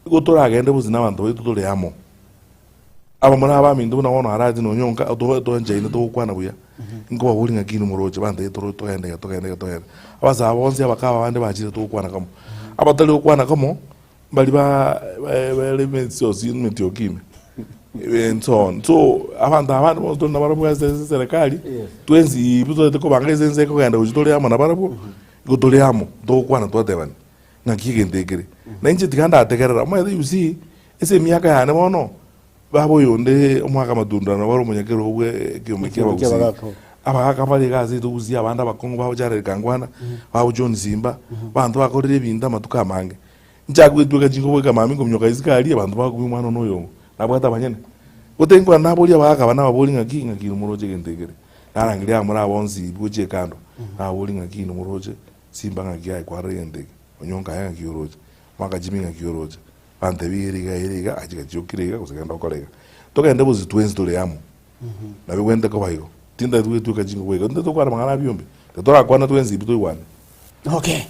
gotora agende buzina abantu betu tole amo aba muri abamindu na wono harazi no nyonka to nje ine to kwana buya ngo baburi ngakini muroje bande to ende abaza abonzi abakaba bande bajire to kwana kamo abatali kwana kamo bali ba elements ozinmenti okime and so on. So abantu bosto na barabu serikali twenzi buzo te ko bangeze nze ko ganda ujitole amo na barabu gutole amo to kwana to tebani na kigendegere na nje tiganda ategerera mo yusi ese miaka ya ne bono babo yonde umwaka madunda na baro munyakero ubwe kiyomekia bagusi abaka bali gazi tuzi abanda bakongo baho jare kangwana baho John Zimba bantu bakorere binda matuka mange njagwitwe jingo bwe kamami ngo mnyoka izikali abantu bakumi mwana noyo nabwata banyene utengwa naboli abaka bana baboli ngaki muroje gendegere narangiria muri abonzi buje kando aboli ngaki muroje Simba ngaki ai kwa rende onyonka yanga kiroje maka jiminga kiroje bante biriga ajika jokirega kusagenda kolega tokende buzi twenzi tole yamo nabe wende ko bayo tinda tuwe tukajingo wega ndo to kwa mangana byombe tora kwa na twenzi bitu wana okay